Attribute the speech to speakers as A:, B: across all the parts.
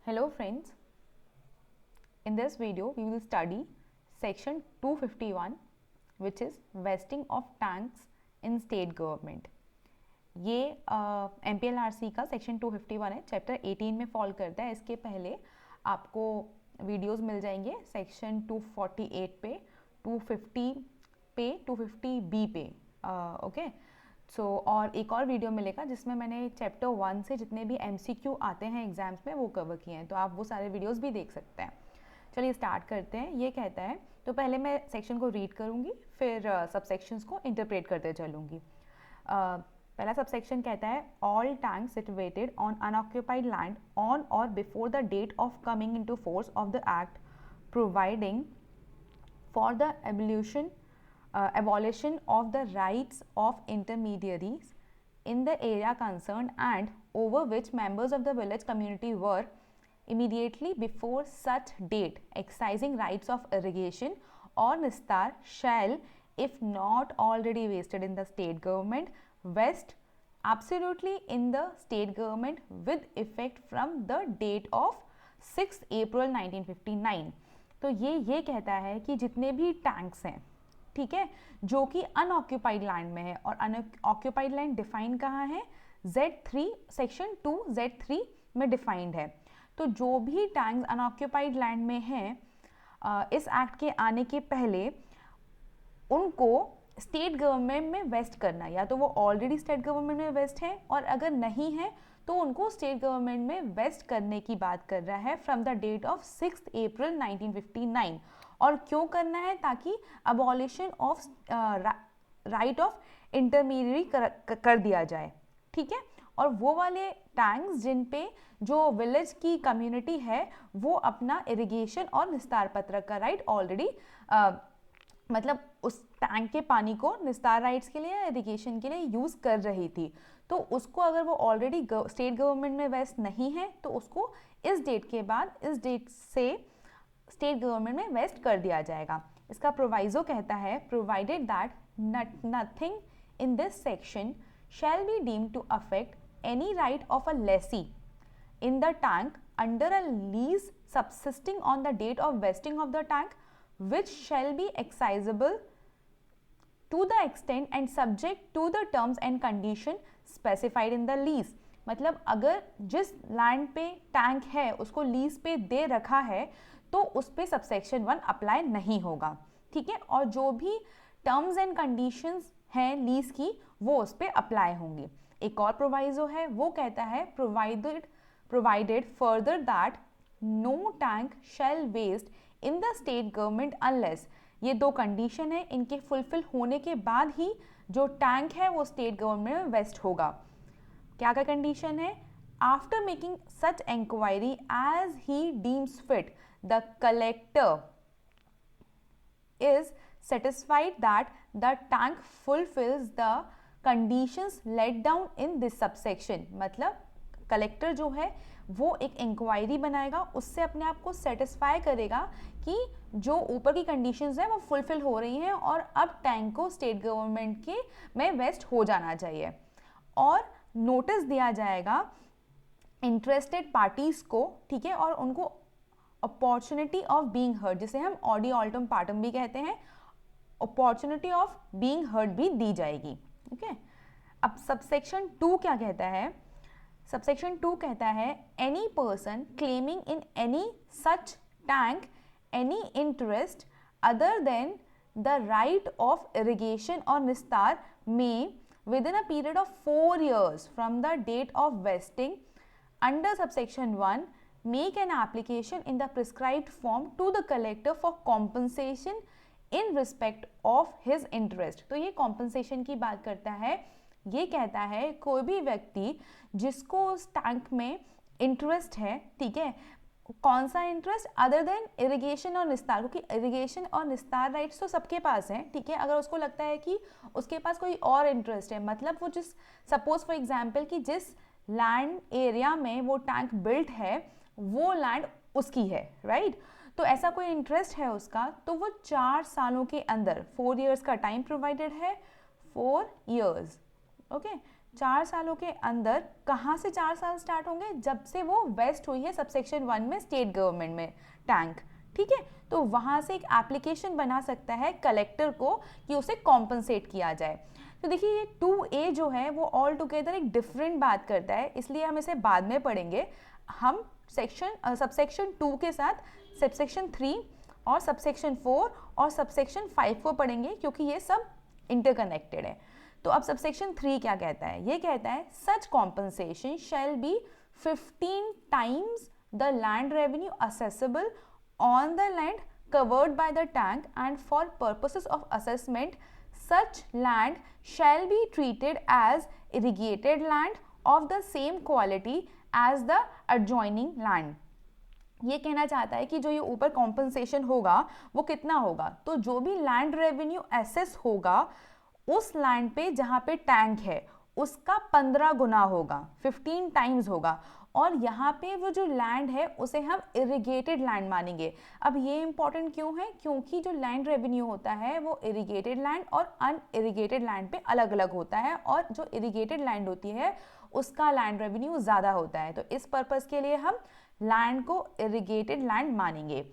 A: Hello friends, in this video we will study section 251 which is vesting of tanks in state government. ये MPLRC का section 251 है, chapter 18 में fall करता है. इसके पहले आपको वीडियोस मिल जाएंगे सेक्शन 248 पे, 250 पे, 250B पे. ओके और एक और वीडियो मिलेगा जिसमें मैंने चैप्टर 1 से जितने भी MCQ आते हैं एग्जाम्स में वो कवर किए हैं, तो आप वो सारे वीडियोस भी देख सकते हैं. चलिए स्टार्ट करते हैं. ये कहता है, तो पहले मैं सेक्शन को रीड करूँगी, फिर सब सेक्शंस को इंटरप्रेट करते चलूँगी. पहला सब सेक्शन कहता है all tanks situated on unoccupied land on और before the date of coming into force of the act providing for the abolition of the rights of intermediaries in the area concerned and over which members of the village community were immediately before such date exercising rights of irrigation or nistar shall, if not already vested in the state government, vest absolutely in the state government with effect from the date of 6 April 1959. तो ये कहता है कि जितने भी tanks हैं, ठीक है, जो कि अनऑक्यूपाइड लैंड में है, और अनऑक्यूपाइड लैंड डिफाइन कहाँ है, Z3 सेक्शन 2Z3 में डिफाइंड है. तो जो भी टैंक्स अनऑक्यूपाइड लैंड में हैं इस एक्ट के आने के पहले उनको स्टेट गवर्नमेंट में वेस्ट करना, या तो वो ऑलरेडी स्टेट गवर्नमेंट में वेस्ट है, और अगर नहीं है तो उनको स्टेट गवर्नमेंट में वेस्ट करने की बात कर रहा है फ्रॉम द डेट ऑफ 6 अप्रैल 1959. और क्यों करना है, ताकि abolition of right of intermediary कर दिया जाए. ठीक है, और वो वाले टैंक्स जिन पे जो विलेज की कम्युनिटी है वो अपना इरिगेशन और निस्तार पत्र का राइट ऑलरेडी मतलब उस टैंक के पानी को निस्तार राइट्स के लिए या इरिगेशन के लिए यूज़ कर रही थी, तो उसको अगर वो ऑलरेडी स्टेट गवर्नमेंट में वेस्ट नहीं है तो उसको इस डेट के बाद, इस डेट से स्टेट गवर्नमेंट में वेस्ट कर दिया जाएगा. इसका प्रोवाइजो कहता है provided that nothing in this section shall be deemed to affect any right of a lessee in the tank under a lease subsisting on the date of vesting of the tank which shall be excisable to the extent and subject to the terms and condition specified in the lease. मतलब अगर जिस land पे tank है उसको lease पे दे रखा है तो उस पे सबसेक्शन 1 अप्लाई नहीं होगा. ठीक है, और जो भी टर्म्स एंड कंडीशंस हैं लीज की वो उस पे अप्लाई होंगी. एक और प्रोवाइजो है, वो कहता है provided further that no tank shall vest in the state government unless. ये दो कंडीशन है, इनके फुलफिल होने के बाद ही जो टैंक है वो स्टेट गवर्नमेंट में वेस्ट होगा. क्या क्या कंडीशन है, after making such inquiry as he deems fit the collector is satisfied that the tank fulfils the conditions laid down in this subsection. मतलब कलेक्टर जो है वो एक इंक्वायरी बनाएगा, उससे अपने आप को सेटिस्फाई करेगा कि जो ऊपर की कंडीशंस हैं वो फुलफिल हो रही हैं और अब टैंक को स्टेट गवर्नमेंट के में वेस्ट हो जाना चाहिए. और नोटिस दिया जाएगा इंटरेस्टेड पार्टीज को, ठीक है, और उनको अपॉर्चुनिटी ऑफ बीइंग हर्ड, जिसे हम ऑडी ऑल्टम पार्टम भी कहते हैं, अपॉर्चुनिटी ऑफ बीइंग हर्ड भी दी जाएगी. ओके, अब सबसेक्शन 2 क्या कहता है, सबसेक्शन 2 कहता है any person claiming in any such tank any interest other than the right of irrigation और निस्तार में within a period of 4 years from the date of vesting under subsection 1 make an application in the prescribed form to the collector for compensation in respect of his interest. तो ये compensation की बात करता है. ये कहता है कोई भी व्यक्ति जिसको उस टैंक में इंटरेस्ट है, ठीक है, कौन सा इंटरेस्ट, अदर देन इरिगेशन और निस्तार, क्योंकि इरिगेशन और निस्तार राइट्स तो सबके पास हैं, ठीक है. अगर उसको लगता है कि उसके पास कोई और इंटरेस्ट है, मतलब वो जिस सपोज फॉर एग्जांपल कि जिस लैंड एरिया में वो टैंक बिल्ट है वो लैंड उसकी है, राइट, तो ऐसा कोई इंटरेस्ट है उसका, तो वो 4 सालों के अंदर 4 years का टाइम प्रोवाइडेड है, 4 years. ओके, 4 सालों के अंदर कहाँ से 4 साल स्टार्ट होंगे? जब से वो वेस्ट हुई है सबसेक्शन 1 में स्टेट गवर्नमेंट में टैंक, ठीक है। तो वहाँ से एक एप्लीकेशन बना सकता है कलेक्टर को कि उसे कॉम्पनसेट किया जाए। तो देखिए ये 2A जो है वो ऑल टुगेदर एक डिफरेंट बात करता है, इसलिए हम इसे बाद में पढ़ेंगे। हम सबसेक्शन 2 के साथ सबसेक्शन 3 और सबसेक्शन 4 और सबसेक्शन 5 को पढ़ेंगे, क्योंकि ये सब इंटरकनेक्टेड है। तो अब सबसेक्शन 3 क्या कहता है? ये कहता है such compensation shall be 15 times the land revenue assessable on the land covered by the tank, and for purposes of assessment such land shall be treated as irrigated land of the same quality as the adjoining land। ये कहना चाहता है कि जो ये ऊपर compensation होगा वो कितना होगा? तो जो भी लैंड रेवेन्यू एसेस होगा उस लैंड पे जहाँ पे टैंक है उसका 15 गुना होगा, 15 टाइम्स होगा। और यहाँ पे वो जो लैंड है उसे हम इरिगेटेड लैंड मानेंगे। अब ये इंपॉर्टेंट क्यों है? क्योंकि जो लैंड रेवेन्यू होता है वो इरिगेटेड लैंड और अनइरिगेटेड लैंड पे अलग अलग होता है, और जो इरिगेटेड लैंड होती है उसका लैंड रेवेन्यू ज़्यादा होता है। तो इस पर्पज़ के लिए हम लैंड को इरिगेटेड लैंड मानेंगे।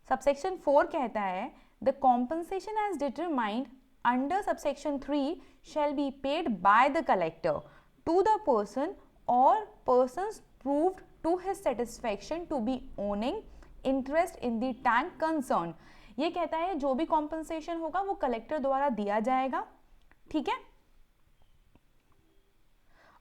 A: सबसेक्शन 4 कहता है the compensation as determined under subsection 3 shall be paid by the collector to the person or persons proved to his satisfaction to be owning interest in the tank concerned। ये कहता है जो भी compensation होगा वो collector द्वारा दिया जाएगा, ठीक है।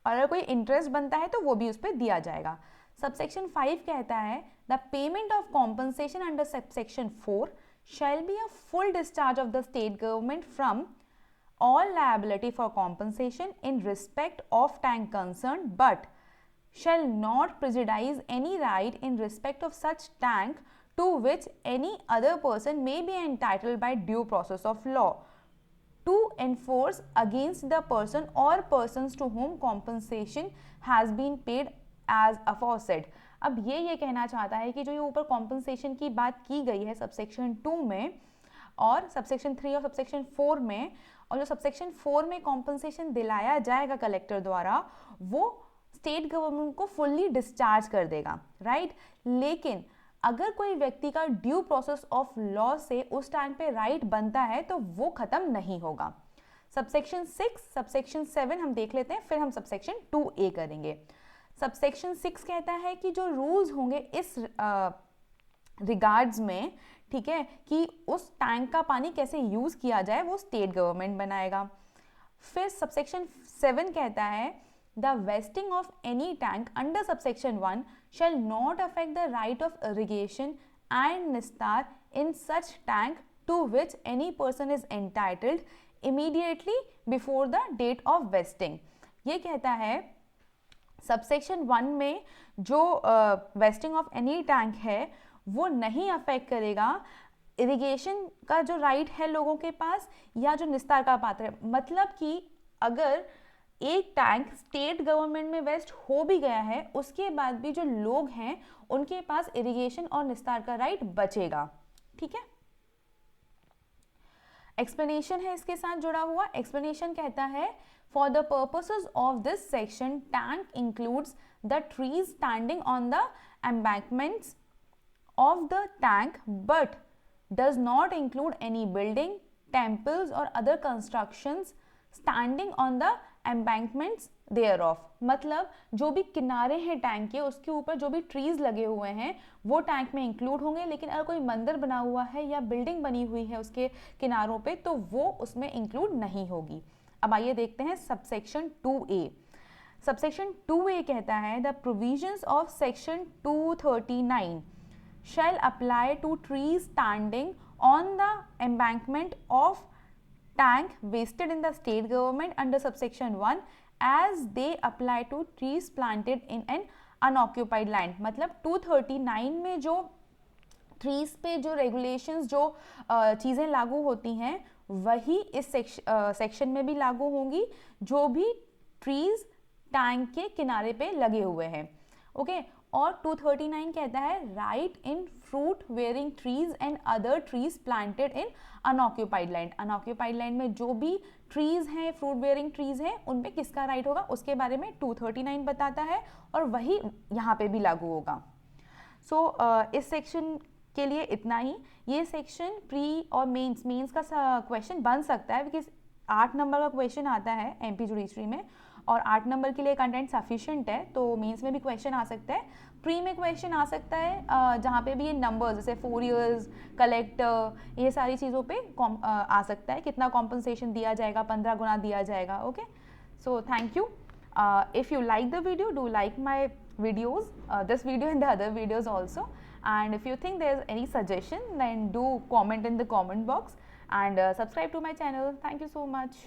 A: और अगर कोई इंटरेस्ट बनता है तो वो भी उस पर दिया जाएगा। सबसेक्शन 5 कहता है the payment of compensation under subsection 4 shall be a full discharge of the state government from all liability for compensation in respect of tank concerned, but shall not prejudice any right in respect of such tank to which any other person may be entitled by due process of law to enforce against the person or persons to whom compensation has been paid as aforesaid। अब ये कहना चाहता है कि जो ये ऊपर compensation की बात की गई है सबसेक्शन 2 में और सबसेक्शन 3 और सबसेक्शन 4 में, और जो सबसेक्शन 4 में कॉम्पनसेशन दिलाया जाएगा कलेक्टर द्वारा वो स्टेट गवर्नमेंट को फुल्ली डिस्चार्ज कर देगा, राइट। लेकिन अगर कोई व्यक्ति का ड्यू प्रोसेस ऑफ लॉ से उस टाइम पे राइट बनता है तो वो खत्म नहीं होगा। सबसेक्शन 6, सबसेक्शन 7 हम देख लेते हैं, फिर हम सबसेक्शन 2A करेंगे। सबसेक्शन 6 कहता है कि जो रूल्स होंगे इस रिगार्ड्स में, ठीक है, कि उस टैंक का पानी कैसे यूज़ किया जाए वो स्टेट गवर्नमेंट बनाएगा। फिर सबसेक्शन 7 कहता है the wasting of any tank under subsection 1 shall not affect the right of irrigation and nistar in such tank to which any person is entitled immediately before the date of vesting। ये कहता है subsection 1 में जो wasting of any tank है वो नहीं affect करेगा irrigation का जो राइट है लोगों के पास या जो निस्तार का पात्र है। मतलब कि अगर एक टैंक स्टेट गवर्नमेंट में वेस्ट हो भी गया है उसके बाद भी जो लोग हैं उनके पास इरिगेशन और निस्तार का राइट बचेगा, ठीक है। एक्सप्लेनेशन है इसके साथ जुड़ा हुआ। एक्सप्लेनेशन कहता है for the purposes of this section tank includes the trees standing on the embankments of the tank but does not include any building, temples or other constructions standing on the embankments thereof। मतलब जो भी किनारे हैं tank के उसके ऊपर जो भी ट्रीज लगे हुए हैं वो टैंक में इंक्लूड होंगे, लेकिन अगर कोई मंदिर बना हुआ है या बिल्डिंग बनी हुई है उसके किनारों पे तो वो उसमें इंक्लूड नहीं होगी। अब आइए देखते हैं सबसेक्शन 2A। सबसेक्शन 2A कहता है the provisions of section 239 shall apply to trees standing on the embankment of tank vested in the state government under subsection 1 as they apply to trees planted in an unoccupied land। मतलब 239 में जो trees पे जो regulations जो चीज़ें लागू होती हैं वही इस सेक्शन में भी लागू होंगी जो भी ट्रीज टैंक के किनारे पे लगे हुए हैं। ओके और 239 कहता है right in fruit wearing trees and other trees planted in unoccupied land. Unoccupied land में जो भी ट्रीज हैं, फ्रूट बेयरिंग ट्रीज हैं, उन पे किसका राइट होगा उसके बारे में 239 बताता है और वही यहाँ पे भी लागू होगा। सो इस सेक्शन के लिए इतना ही। ये सेक्शन प्री और मेंस का क्वेश्चन बन सकता है बिकॉज 8 नंबर का क्वेश्चन आता है एमपी जुडिशरी में और 8 नंबर के लिए कंटेंट सफिशिएंट है, तो मेंस में भी क्वेश्चन आ सकता है। प्री में क्वेश्चन आ सकता है जहाँ पे भी ये नंबर्स जैसे 4 years कलेक्टर ये सारी चीज़ों पे आ सकता है, कितना कॉम्पनसेशन दिया जाएगा, 15 गुना दिया जाएगा। Okay so thank you. If you like the video, do like my videos, this video and the other videos also, and if you think there's any suggestion then do comment in the comment box and subscribe to my channel. Thank you so much.